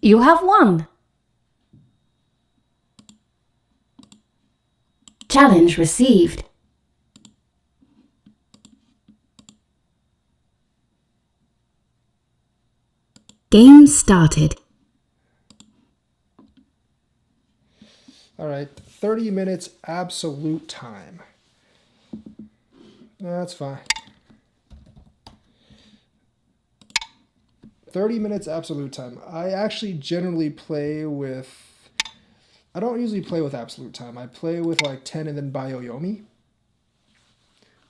You have won. Challenge received. Game started. All right, 30 minutes absolute time. That's fine. 30 minutes absolute time. I actually generally play with. I don't usually play with absolute time. I play with like 10 and then Bayoyomi.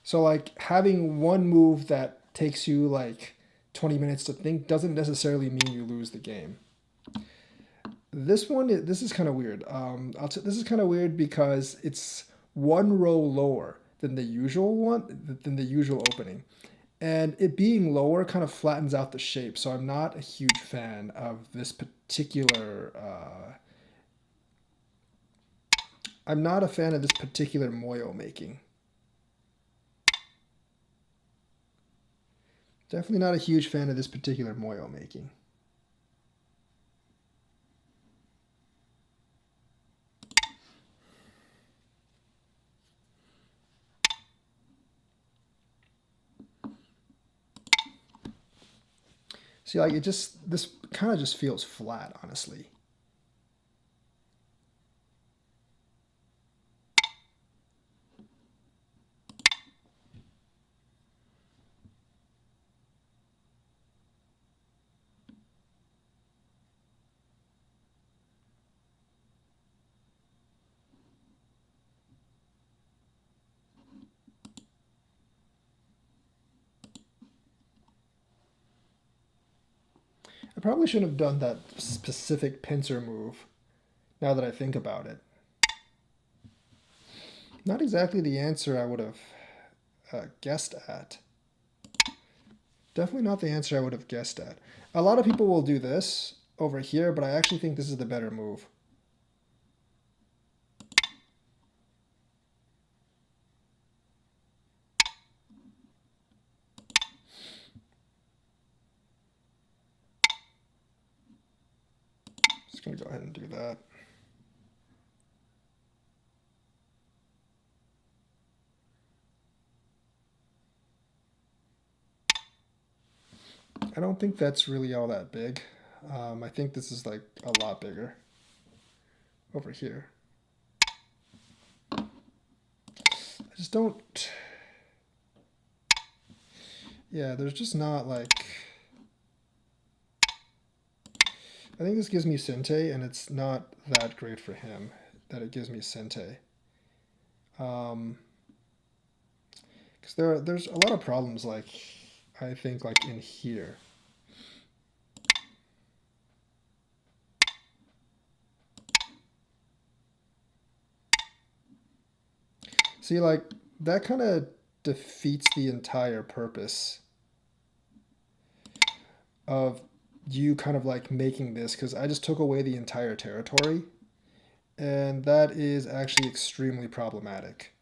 So, like, having one move that takes you like 20 minutes to think doesn't necessarily mean you lose the game. This is kind of weird. This is kind of weird because it's one row lower than the usual opening, and it being lower kind of flattens out the shape. So I'm not a huge fan of this particular. I'm not a fan of this particular moyo making. Definitely not a huge fan of this particular moyo making. See, like this kind of just feels flat, honestly. I probably shouldn't have done that specific pincer move, now that I think about it. Not exactly the answer I would have guessed at. Definitely not the answer I would have guessed at. A lot of people will do this over here, but I actually think this is the better move. Just going to go ahead and do that. I don't think that's really all that big. I think this is like a lot bigger over here. I just don't. Yeah, there's just not like. I think this gives me Sente, and it's not that great for him that it gives me Sente. Because there's a lot of problems, like, I think, like in here. See, like, that kind of defeats the entire purpose of you kind of like making this, because I just took away the entire territory, and that is actually extremely problematic.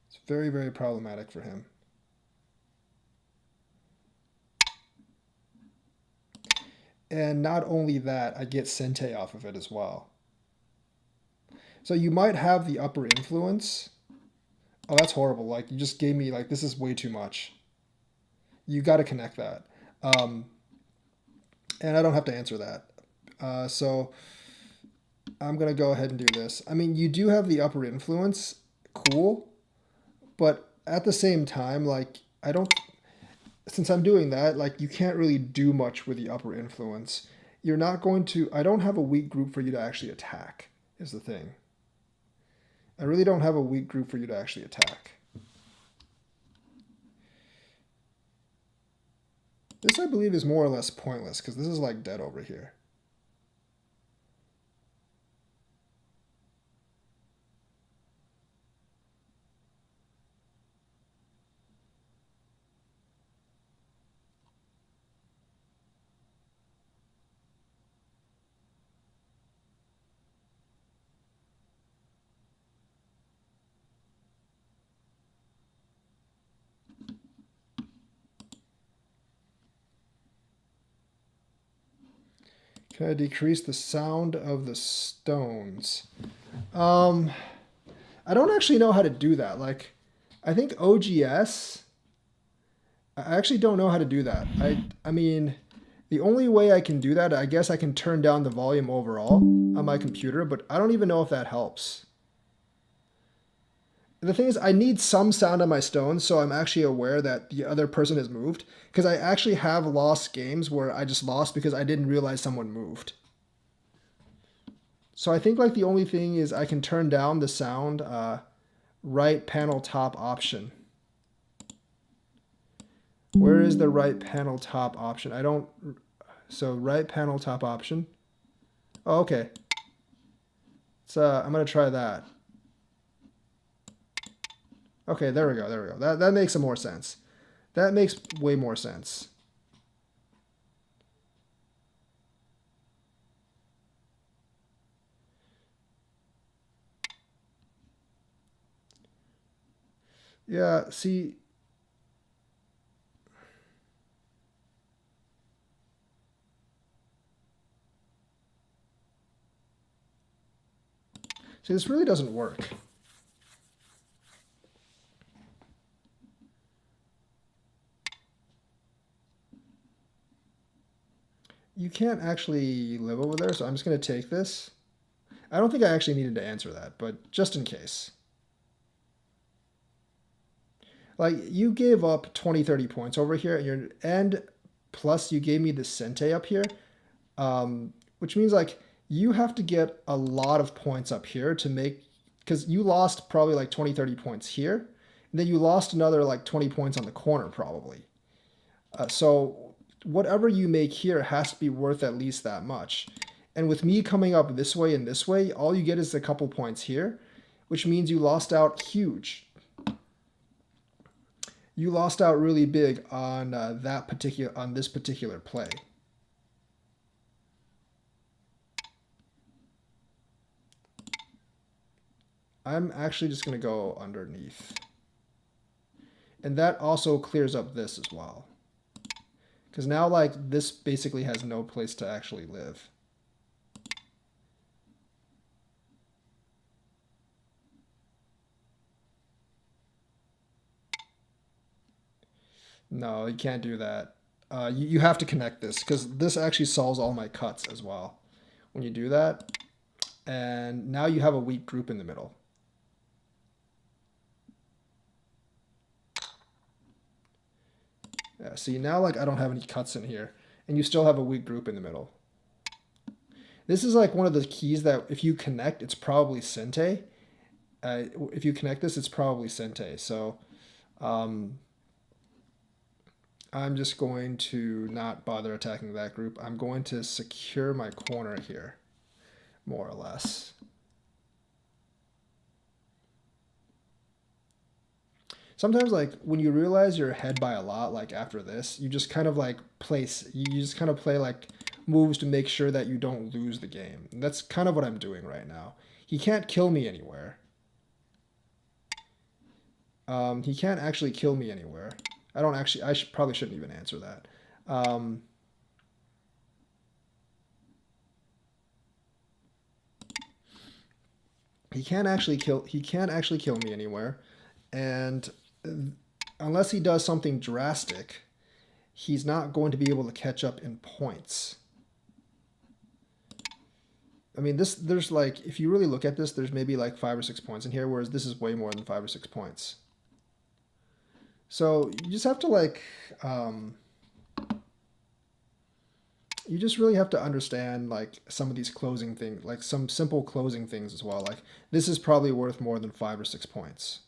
It's very, very problematic for him. And not only that, I get Sente off of it as well. So you might have the upper influence. Oh, that's horrible. Like, you just gave me, like, this is way too much. You got to connect that. Um, and I don't have to answer that. So I'm going to go ahead and do this. I mean, you do have the upper influence. Cool. But at the same time, like, I don't. Since I'm doing that, like, you can't really do much with the upper influence. You're not going to. I don't have a weak group for you to actually attack, is the thing. I really don't have a weak group for you to actually attack. This, I believe, is more or less pointless because this is like dead over here. Can I decrease the sound of the stones? I don't actually know how to do that. Like, I think OGS. I actually don't know how to do that. I mean, the only way I can do that, I guess I can turn down the volume overall on my computer, but I don't even know if that helps. The thing is, I need some sound on my stones, so I'm actually aware that the other person has moved. Because I actually have lost games where I just lost because I didn't realize someone moved. So I think like the only thing is I can turn down the sound right panel top option. Where is the right panel top option? I don't... So right panel top option. Oh, okay. So I'm going to try that. Okay, there we go, there we go. That makes some more sense. That makes way more sense. Yeah, see... See, this really doesn't work. You can't actually live over there, so I'm just going to take this. I don't think I actually needed to answer that, but just in case. Like, you gave up 20, 30 points over here, and plus you gave me the Sente up here, which means, like, you have to get a lot of points up here to make... Because you lost probably, like, 20, 30 points here, and then you lost another, like, 20 points on the corner, probably. So whatever you make here has to be worth at least that much. And with me coming up this way and this way, all you get is a couple points here, which means you lost out huge. You lost out really big on this particular play. I'm actually just going to go underneath. And that also clears up this as well. Because now, like, this basically has no place to actually live. No, you can't do that. You have to connect this, because this actually solves all my cuts as well. When you do that, and now you have a weak group in the middle. Yeah, see, now, like, I don't have any cuts in here, and you still have a weak group in the middle. This is like one of the keys that if you connect, it's probably Sente. If you connect this, it's probably Sente. So I'm just going to not bother attacking that group. I'm going to secure my corner here, more or less. Sometimes, like, when you realize you're ahead by a lot, like after this, you just kind of like you just kind of play like moves to make sure that you don't lose the game. And that's kind of what I'm doing right now. He can't kill me anywhere. He can't actually kill me anywhere. Probably shouldn't even answer that. He can't actually kill me anywhere. And unless he does something drastic, he's not going to be able to catch up in points. I mean, there's like, if you really look at this, there's maybe like 5 or 6 points in here, whereas this is way more than 5 or 6 points. So you just have to like, you just really have to understand like some of these closing things, like some simple closing things as well. Like this is probably worth more than 5 or 6 points.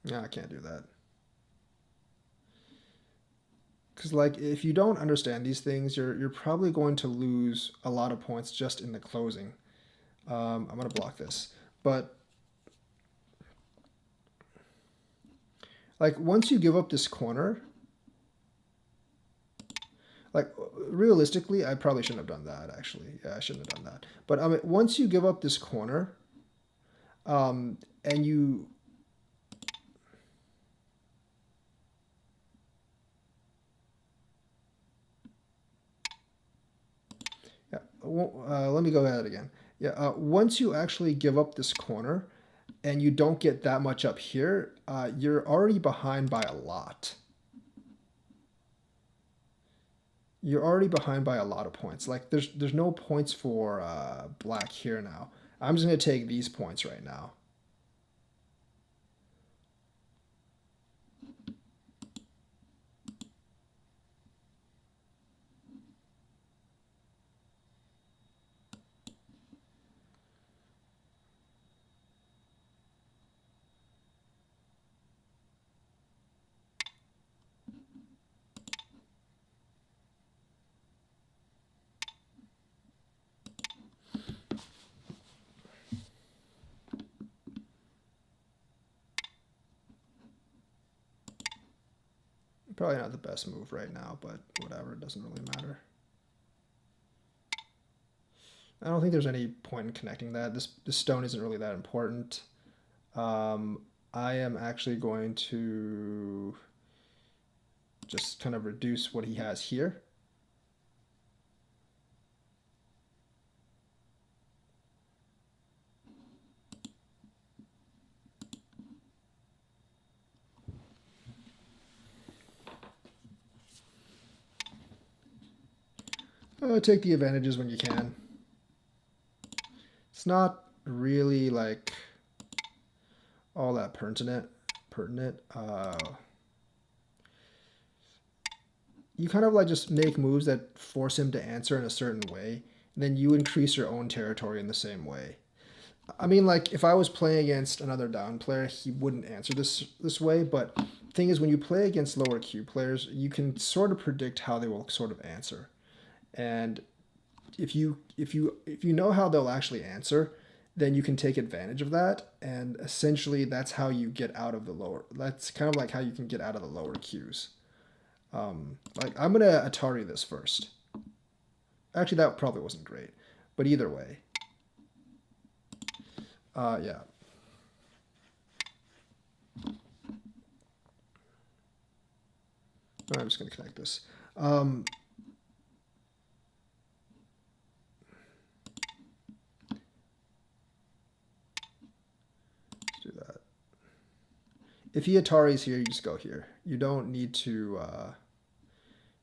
Yeah, I can't do that. Because like if you don't understand these things, you're probably going to lose a lot of points just in the closing. I'm gonna block this, but like once you give up this corner, like realistically, I probably shouldn't have done that actually. Yeah, I shouldn't have done that. But once you give up this corner, and let me go at it again. Yeah, once you actually give up this corner and you don't get that much up here, you're already behind by a lot. You're already behind by a lot of points. Like there's no points for black here now. I'm just gonna take these points right now. Probably not the best move right now, but whatever, it doesn't really matter. I don't think there's any point in connecting that. This stone isn't really that important. I am actually going to just kind of reduce what he has here. Take the advantages when you can. It's not really like all that pertinent. You kind of like just make moves that force him to answer in a certain way, and then you increase your own territory in the same way. I mean, like if I was playing against another down player, he wouldn't answer this way. But the thing is, when you play against lower Q players, you can sort of predict how they will sort of answer. And if you know how they'll actually answer, then you can take advantage of that. And essentially, that's how you get out of the lower. That's kind of like how you can get out of the lower Qs. Like I'm gonna Atari this first. Actually, that probably wasn't great, but either way. Yeah. I'm just going to connect this. Let's do that. If he Atari's here, you just go here. You don't need to,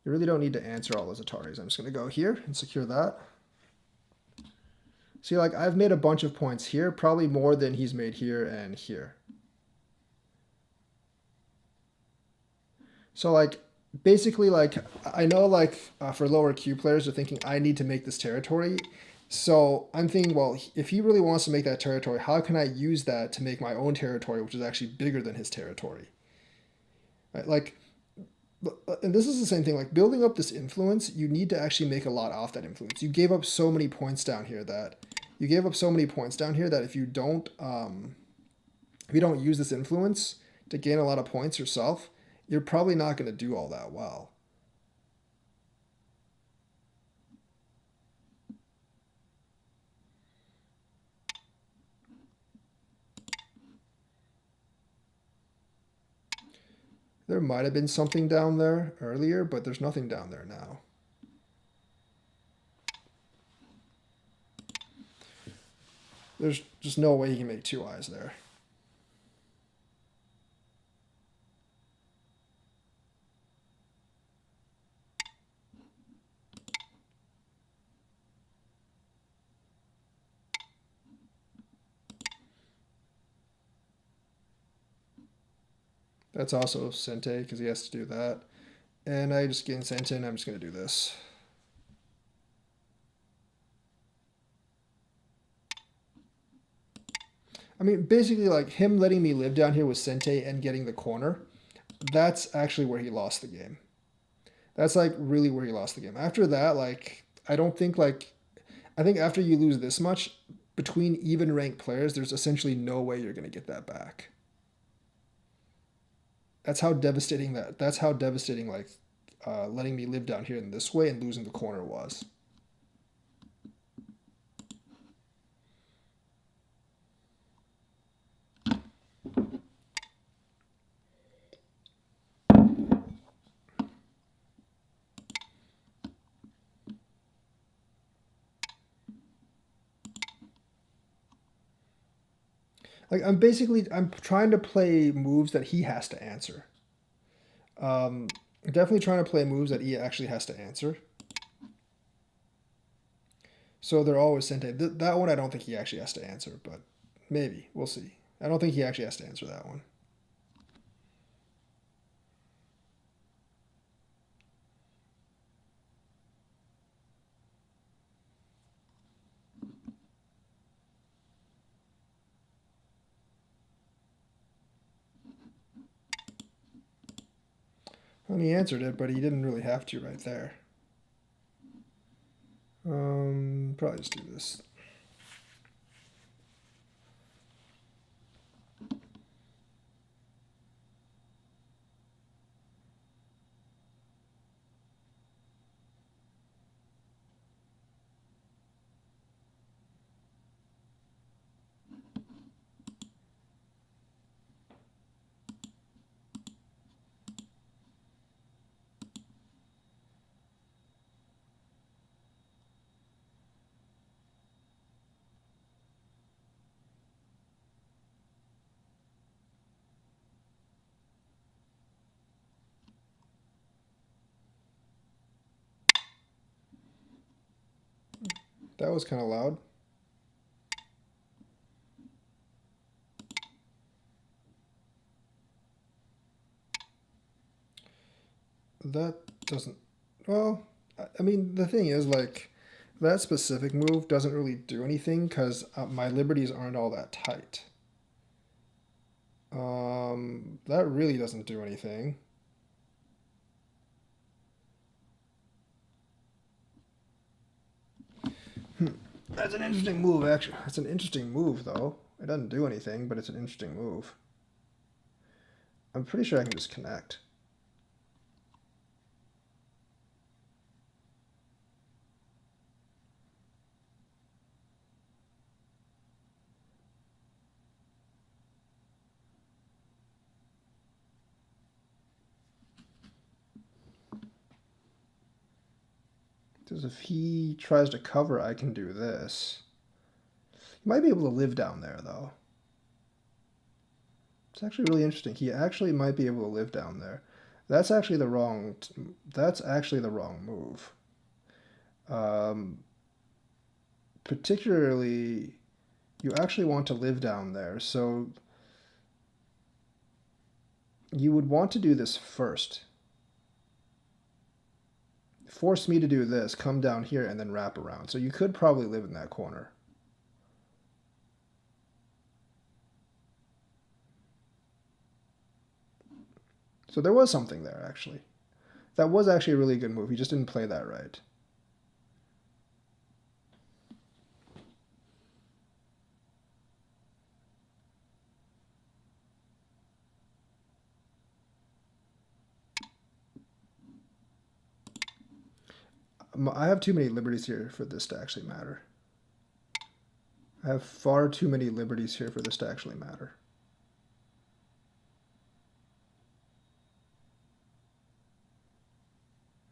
you really don't need to answer all those Ataris. I'm just going to go here and secure that. See, like I've made a bunch of points here, probably more than he's made here and here. So like, basically like, I know like for lower Q players are thinking I need to make this territory. So I'm thinking, well, if he really wants to make that territory, how can I use that to make my own territory, which is actually bigger than his territory? Right? Like, and this is the same thing, like building up this influence, you need to actually make a lot off that influence. You gave up so many points down here that if you don't use this influence to gain a lot of points yourself, you're probably not going to do all that well. There might have been something down there earlier, but there's nothing down there now. There's just no way he can make two eyes there. That's also Sente because he has to do that. And I just gain Sente and I'm just going to do this. I mean, basically like him letting me live down here with Sente and getting the corner, that's actually where he lost the game. That's like really where he lost the game. After that, like, I don't think like, I think after you lose this much, between even ranked players, there's essentially no way you're going to get that back. That's how devastating like letting me live down here in this way and losing the corner was. Like I'm trying to play moves that he has to answer. Definitely trying to play moves that he actually has to answer. So they're always Sente. That one I don't think he actually has to answer, but maybe. We'll see. I don't think he actually has to answer that one. And he answered it, but he didn't really have to right there. Probably just do this. That was kind of loud. That doesn't. Well, I mean, the thing is, like, that specific move doesn't really do anything because my liberties aren't all that tight. That really doesn't do anything. That's an interesting move, actually. That's an interesting move, though. It doesn't do anything, but it's an interesting move. I'm pretty sure I can just connect. Because if he tries to cover, I can do this. He might be able to live down there, though. It's actually really interesting. He actually might be able to live down there. That's actually the wrong. That's actually the wrong move. Particularly, you actually want to live down there, so you would want to do this first. Force me to do this, come down here, and then wrap around. So you could probably live in that corner. So there was something there, actually. That was actually a really good move. He just didn't play that right. I have too many liberties here for this to actually matter. I have far too many liberties here for this to actually matter.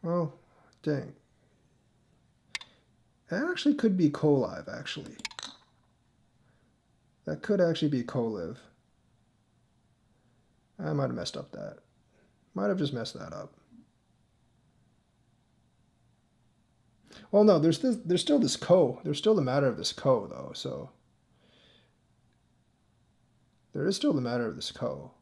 Oh, dang. That actually could be co-live, actually. That could actually be co-live. I might have messed up that. Might have just messed that up. Well, no, there's still this co. There's still the matter of this co, though, so... There is still the matter of this co.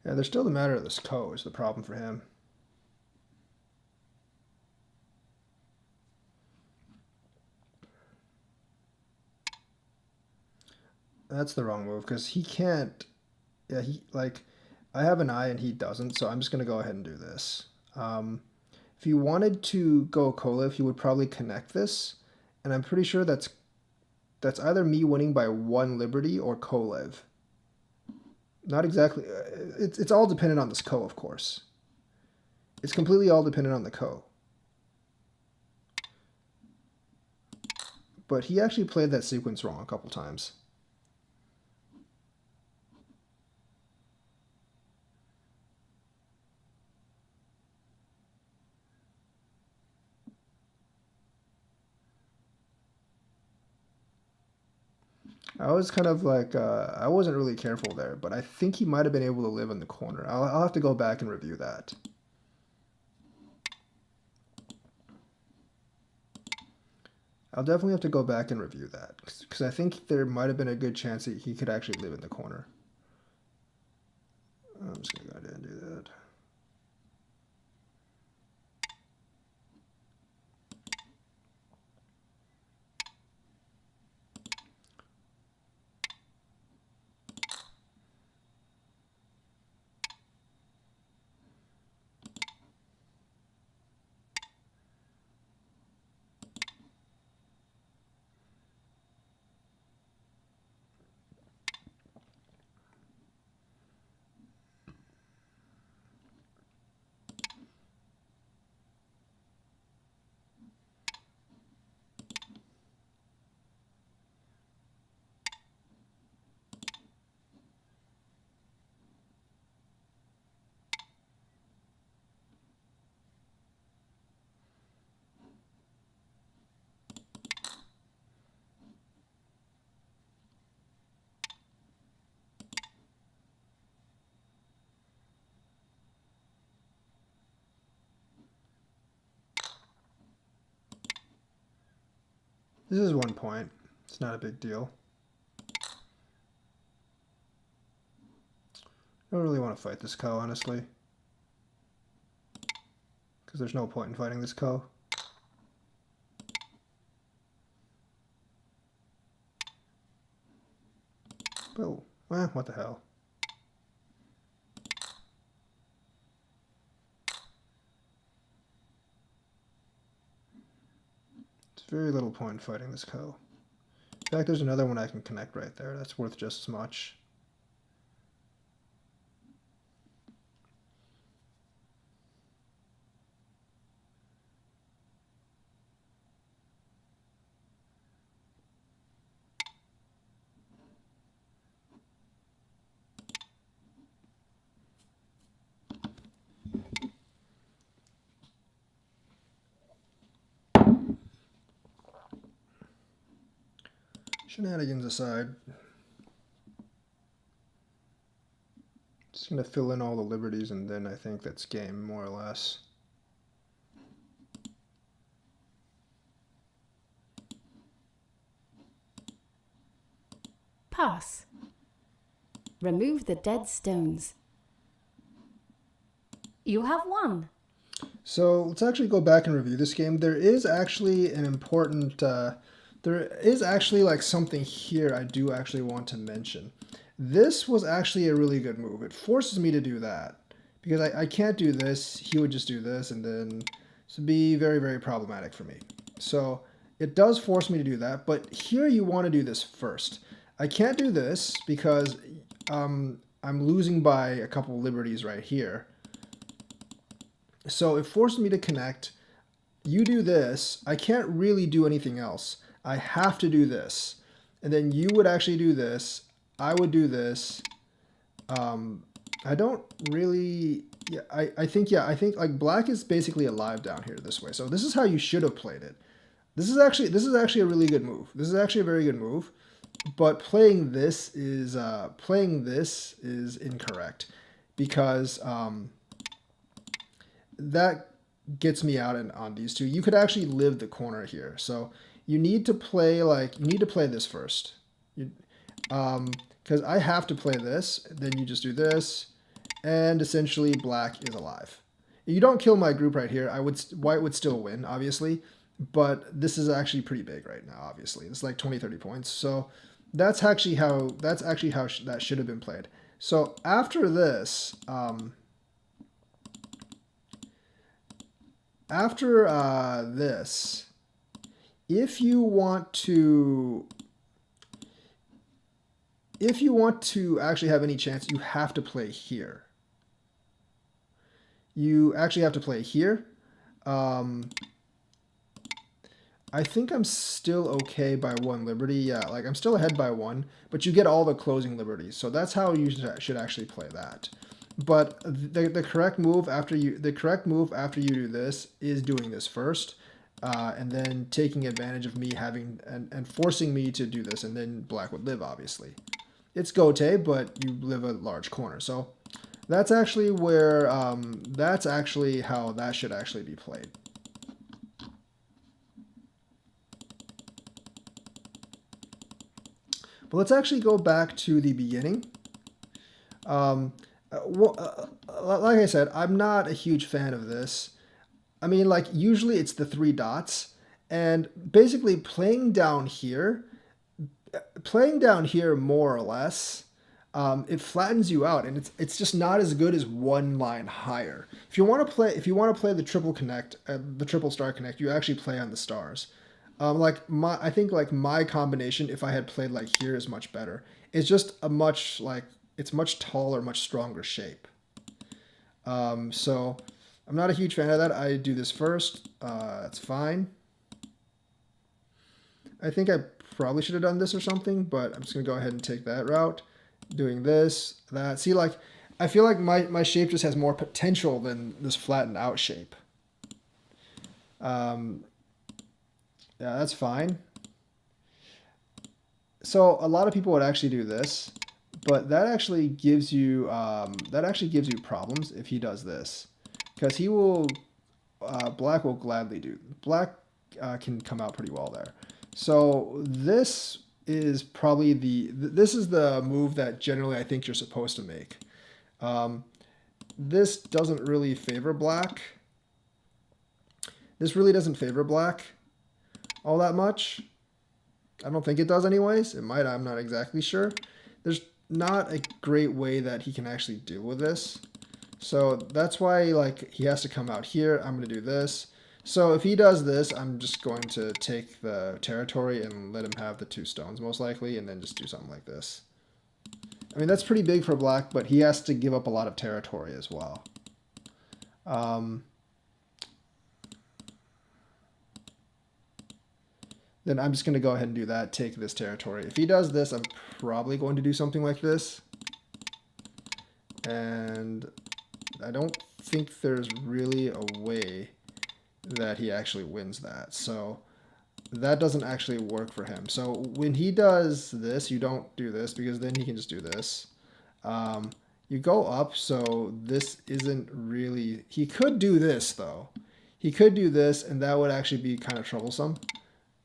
Yeah, there's still the matter of this co is the problem for him. That's the wrong move, because he can't... Yeah, I have an eye and he doesn't, so I'm just going to go ahead and do this. If he wanted to go co-live, he would probably connect this, And I'm pretty sure that's either me winning by 1 liberty or Kolev. Not exactly. It's all dependent on this Ko, of course. It's completely all dependent on the Ko. But he actually played that sequence wrong a couple times. I was kind of like, I wasn't really careful there, but I think he might have been able to live in the corner. I'll have to go back and review that. I'll definitely have to go back and review that, because I think there might have been a good chance that he could actually live in the corner. I'm just going to go ahead and do that. This is 1 point. It's not a big deal. I don't really want to fight this Ko, honestly. Because there's no point in fighting this Ko. Oh, well, what the hell. There's very little point in fighting this Ko. In fact, there's another one I can connect right there. That's worth just as much. Shenanigans aside, just going to fill in all the liberties, and then I think that's game, more or less. Pass. Remove the dead stones. You have won. So let's actually go back and review this game. There is actually an important, there is actually like something here I do actually want to mention. This was actually a really good move. It forces me to do that because I can't do this. He would just do this, and then this would be very, very problematic for me. So it does force me to do that, but here you want to do this first. I can't do this because I'm losing by a couple liberties right here. So it forced me to connect. You do this. I can't really do anything else. I have to do this. And then you would actually do this. I would do this. I don't really... Yeah, I think like black is basically alive down here this way. So this is how you should have played it. This is actually a really good move. This is actually a very good move. But playing this is incorrect because that gets me out on these two. You could actually live the corner here. So you need to play this first. Because I have to play this, then you just do this, and essentially black is alive. If you don't kill my group right here, white would still win, obviously, but this is actually pretty big right now, obviously. It's like 20-30 points. So that's actually how that should have been played. So after this, if you want to actually have any chance, you have to play here. You actually have to play here. I think I'm still okay by 1 liberty. Yeah, like I'm still ahead by 1, but you get all the closing liberties. So that's how you should actually play that. But the correct move after you do this is doing this first, and then taking advantage of me having and forcing me to do this, and then black would live, obviously. It's gote, but you live a large corner. So that's actually where that's actually how that should actually be played. But let's actually go back to the beginning. Like I said, I'm not a huge fan of this. I mean, like, usually it's the 3 dots, and basically playing down here more or less, it flattens you out, and it's just not as good as 1 line higher. If you want to play the triple connect, the triple star connect, you actually play on the stars. I think like my combination, if I had played like here, is much better. It's just it's much taller, much stronger shape. So I'm not a huge fan of that. I do this first. That's fine. I think I probably should have done this or something, but I'm just gonna go ahead and take that route. Doing this, that. See, like, I feel like my shape just has more potential than this flattened out shape. Yeah, that's fine. So a lot of people would actually do this, but that actually gives you problems if he does this, because he will black will gladly do black can come out pretty well there. So this is probably this is the move that generally I think you're supposed to make. This doesn't really favor black. This really doesn't favor black all that much. I don't think it does anyways. It might, I'm not exactly sure. There's not a great way that he can actually deal with this. So that's why, like, he has to come out here. I'm going to do this. So if he does this, I'm just going to take the territory and let him have the 2 stones most likely, and then just do something like this. I mean, that's pretty big for black, but he has to give up a lot of territory as well. Then I'm just going to go ahead and do that, take this territory. If he does this, I'm probably going to do something like this. And I don't think there's really a way that he actually wins that. So that doesn't actually work for him. So when he does this, you don't do this, because then he can just do this. You go up, so this isn't really... He could do this, though. He could do this, and that would actually be kind of troublesome.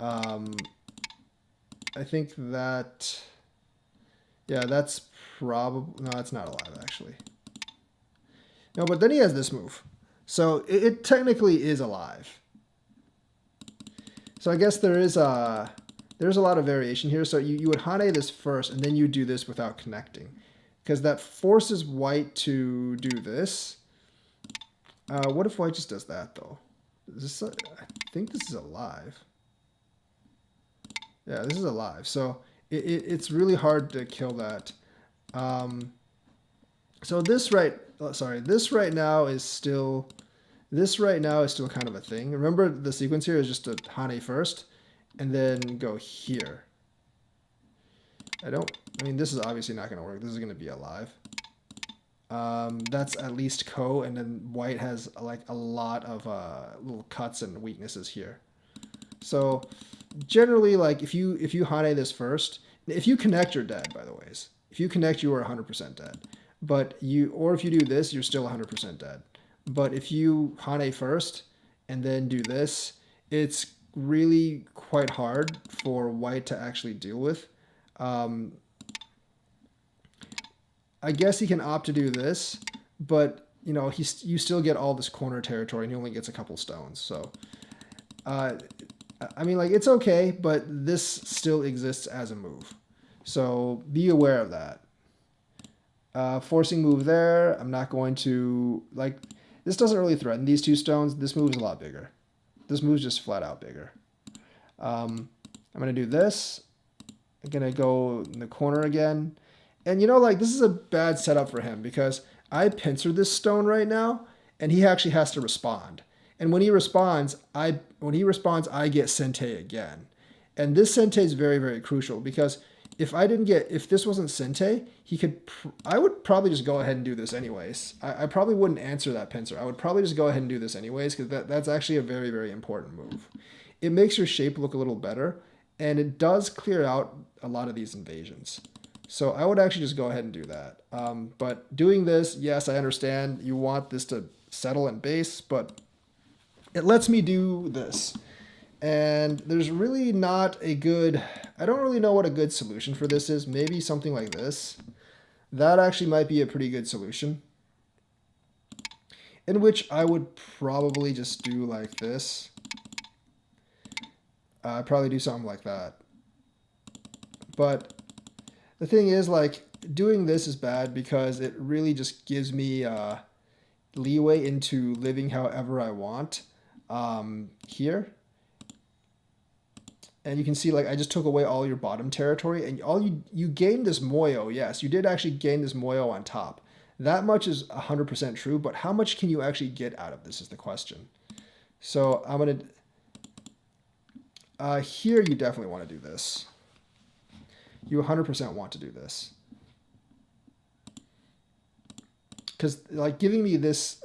I think that, yeah, that's probably, no, that's not alive, actually. No, but then he has this move. So it technically is alive. So I guess there's a lot of variation here. So you would Hane this first, and then you do this without connecting, because that forces white to do this. What if white just does that, though? I think this is alive. Yeah, this is alive, so it's really hard to kill that. So this right now is still kind of a thing. Remember, the sequence here is just to Hane first, and then go here. I mean, this is obviously not going to work. This is going to be alive. That's at least Ko, and then white has like a lot of little cuts and weaknesses here. So generally, like, if you Hane this first, if you connect, you're dead, by the way. If you connect, you are 100% dead. But if you do this, you're still 100% dead. But if you Hane first and then do this, it's really quite hard for white to actually deal with. I guess he can opt to do this, but you know, you still get all this corner territory, and he only gets a couple stones. So I mean, like, it's okay, but this still exists as a move. So be aware of that. Forcing move there. I'm not going to, like, this doesn't really threaten these 2 stones. This move is a lot bigger. This move's just flat out bigger. I'm going to do this. I'm going to go in the corner again. And you know, like, this is a bad setup for him because I pincer this stone right now, and he actually has to respond. And when he responds, I get Sente again. And this Sente is very, very crucial because if this wasn't Sente, I would probably just go ahead and do this anyways. I probably wouldn't answer that pincer. I would probably just go ahead and do this anyways because that's actually a very, very important move. It makes your shape look a little better, and it does clear out a lot of these invasions. So I would actually just go ahead and do that. But doing this, yes, I understand you want this to settle in base, but it lets me do this. And there's really not a good, I don't really know what a good solution for this is. Maybe something like this. That actually might be a pretty good solution. In which I would probably just do like this. I'd probably do something like that. But the thing is, like, doing this is bad because it really just gives me leeway into living however I want here. And you can see, like, I just took away all your bottom territory, and you gained this moyo. Yes, you did actually gain this moyo on top. That much is 100% true, but how much can you actually get out of this is the question. So I'm going to... here you definitely want to do this. You 100% want to do this. Because, like, giving me this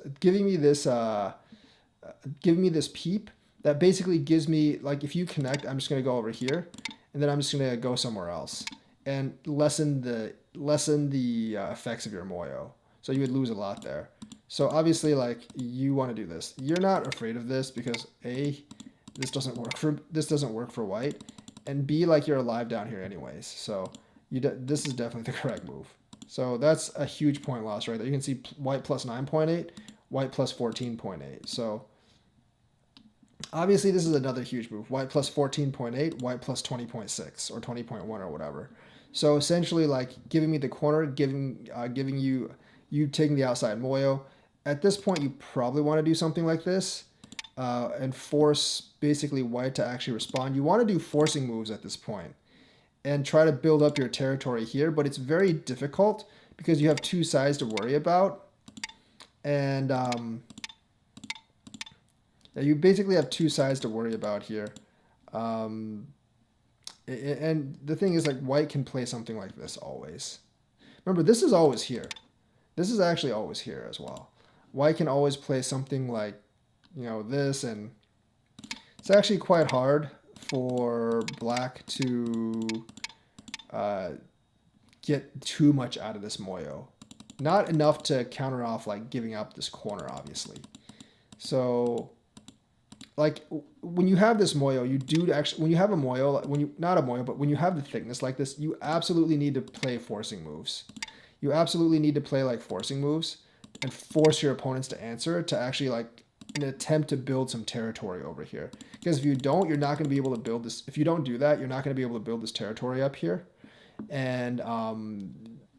peep, that basically gives me, like, if you connect, I'm just going to go over here, and then I'm just going to go somewhere else and lessen the effects of your moyo. So you would lose a lot there. So obviously, like, you want to do this. You're not afraid of this because A, this doesn't work for white, and B, like, you're alive down here anyways. So this is definitely the correct move. So that's a huge point loss right there. You can see white plus 9.8, white plus 14.8. So obviously, this is another huge move. White plus 14.8, white plus 20.6 or 20.1 or whatever. So essentially, like, giving me the corner, giving you taking the outside moyo. At this point, you probably want to do something like this and force basically white to actually respond. You want to do forcing moves at this point and try to build up your territory here, but it's very difficult because you have two sides to worry about. And you basically have two sides to worry about here. And the thing is, like, white can play something like this always. Remember, this is always here. This is actually always here as well. White can always play something like, you know, this, and it's actually quite hard for black to get too much out of this moyo. Not enough to counter off, like, giving up this corner, obviously. So, like, when you have this moyo, you do actually, when you have a moyo, not a moyo, but when you have the thickness like this, you absolutely need to play forcing moves. You absolutely need to play, like, forcing moves and force your opponents to answer to actually, like, an attempt to build some territory over here. Because if you don't, you're not going to be able to build this. If you don't do that, you're not going to be able to build this territory up here. And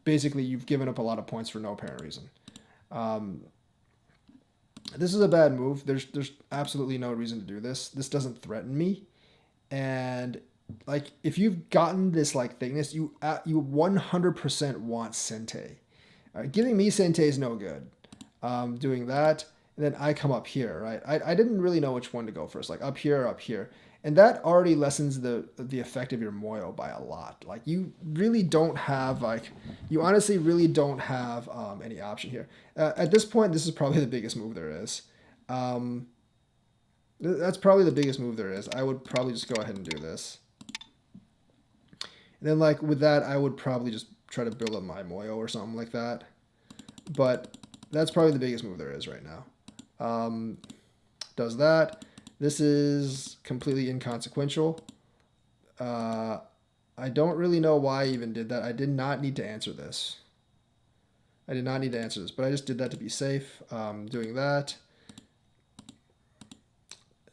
basically, you've given up a lot of points for no apparent reason. This is a bad move. There's absolutely no reason to do this. This doesn't threaten me. And, like, if you've gotten this, like, thickness, you 100% want Sente. Giving me Sente is no good. Doing that, and then I come up here, right? I didn't really know which one to go first, like up here or up here. And that already lessens the effect of your moyo by a lot. Like, you really don't have, like, you honestly really don't have any option here. At this point, this is probably the biggest move there is. That's probably the biggest move there is. I would probably just go ahead and do this. And then, like, with that, I would probably just try to build up my moyo or something like that. But that's probably the biggest move there is right now. Does that. This is completely inconsequential. I don't really know why I even did that. I did not need to answer this. I did not need to answer this, but I just did that to be safe. Doing that.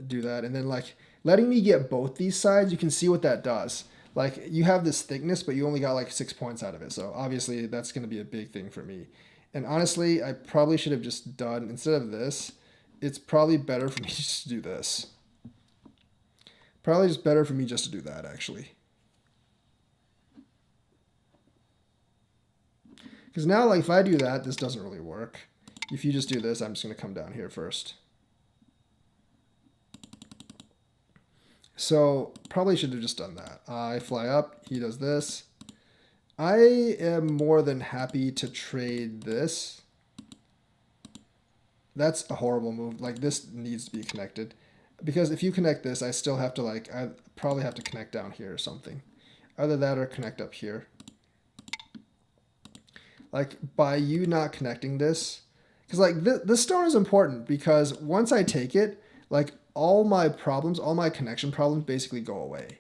Do that. And then, like, letting me get both these sides, you can see what that does. Like, you have this thickness, but you only got, like, 6 points out of it. So obviously that's going to be a big thing for me. And honestly, I probably should have just done, instead of this, it's probably better for me just to do this. Probably just better for me just to do that, actually. Because now, like, if I do that, this doesn't really work. If you just do this, I'm just going to come down here first. So probably should have just done that. I fly up, he does this. I am more than happy to trade this. That's a horrible move. Like, this needs to be connected. Because if you connect this, I still have to, like, I probably have to connect down here or something. Either that or connect up here. Like, by you not connecting this, because, like, this stone is important because once I take it, like, all my problems, all my connection problems basically go away.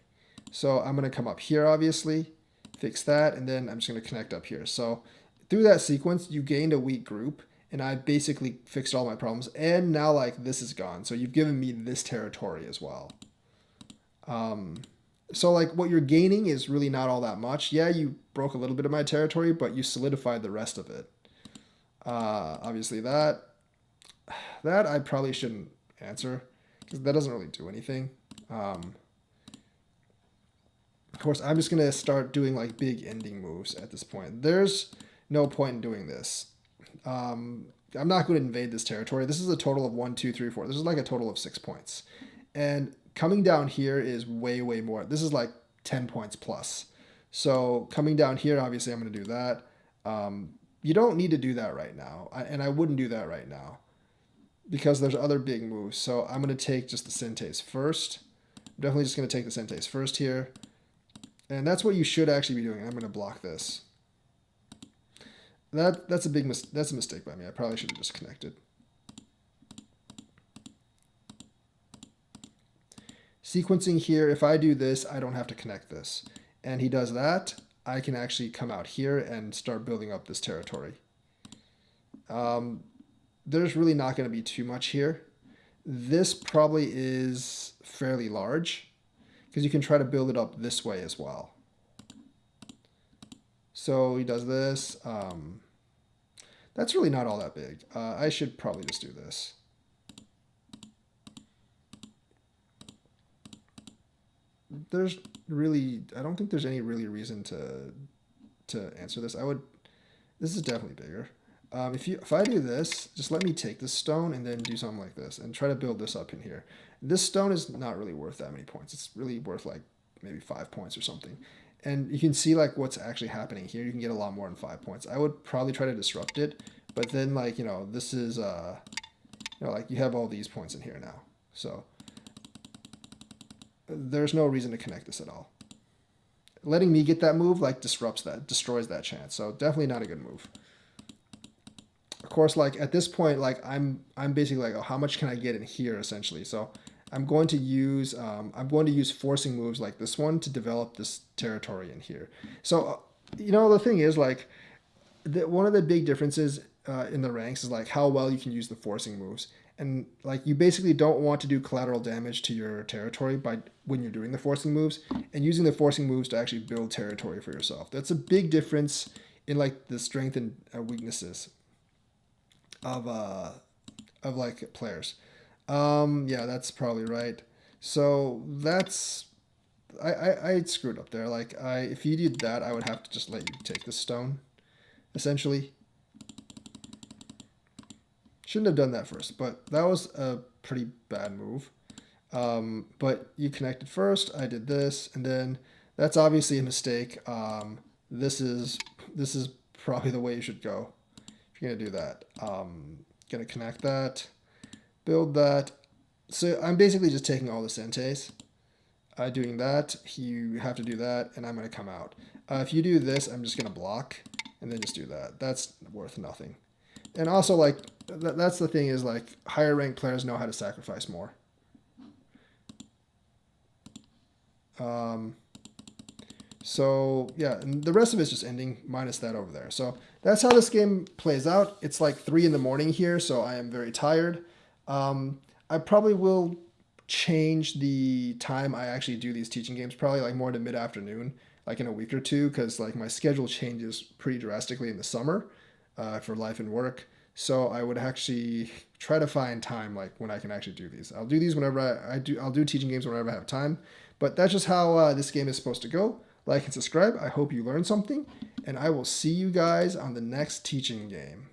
So I'm going to come up here, obviously, fix that, and then I'm just going to connect up here. So through that sequence, you gained a weak group, and I basically fixed all my problems. And now, like, this is gone. So you've given me this territory as well. So, like, what you're gaining is really not all that much. Yeah, you broke a little bit of my territory, but you solidified the rest of it. Obviously, that I probably shouldn't answer because that doesn't really do anything. Of course, I'm just going to start doing, like, big ending moves at this point. There's no point in doing this. I'm not going to invade this territory. This is a total of 1, 2, 3, 4. This is like a total of 6 points. And coming down here is way, way more. This is like 10 points plus. So coming down here, obviously I'm going to do that. You don't need to do that right now. And I wouldn't do that right now because there's other big moves. So I'm going to take just the Sentes first. I'm definitely just going to take the Sentes first here. And that's what you should actually be doing. I'm going to block this. That's a mistake by me. I probably should have just connected. Sequencing here, if I do this, I don't have to connect this. And he does that, I can actually come out here and start building up this territory. There's really not going to be too much here. This probably is fairly large because you can try to build it up this way as well. So he does this. That's really not all that big. I should probably just do this. There's really, I don't think there's any really reason to answer this. This is definitely bigger. If I do this, just let me take this stone and then do something like this and try to build this up in here. This stone is not really worth that many points. It's really worth like maybe 5 points or something. And you can see like what's actually happening here. You can get a lot more than 5 points. I would probably try to disrupt it, but then like, this is, like you have all these points in here now. So there's no reason to connect this at all. Letting me get that move like destroys that chance. So definitely not a good move. Of course, like at this point, like I'm basically like, oh, how much can I get in here essentially? So I'm going to use forcing moves like this one to develop this territory in here. So the thing is like one of the big differences in the ranks is like how well you can use the forcing moves. And like you basically don't want to do collateral damage to your territory when you're doing the forcing moves, and using the forcing moves to actually build territory for yourself. That's a big difference in like the strength and weaknesses of like players. Yeah, that's probably right. So that's I screwed up there. Like if you did that, I would have to just let you take the stone, essentially. Shouldn't have done that first, but that was a pretty bad move. But you connected first, I did this, and then that's obviously a mistake. This is probably the way you should go if you're gonna do that. Gonna connect that, build that. So I'm basically just taking all the Sentes, doing that. You have to do that, and I'm gonna come out. If you do this, I'm just gonna block, and then just do that. That's worth nothing. And also, like, that's the thing is, like, higher ranked players know how to sacrifice more. So, yeah, and the rest of it's just ending, minus that over there. So that's how this game plays out. It's like 3 in the morning here, so I am very tired. I probably will change the time I actually do these teaching games, probably, like, more to mid-afternoon, like, in a week or two, because, like, my schedule changes pretty drastically in the summer. For life and work. So I would actually try to find time like when I can actually do these. I'll do these whenever I do. I'll do teaching games whenever I have time. But that's just how this game is supposed to go. Like and subscribe. I hope you learned something, and I will see you guys on the next teaching game.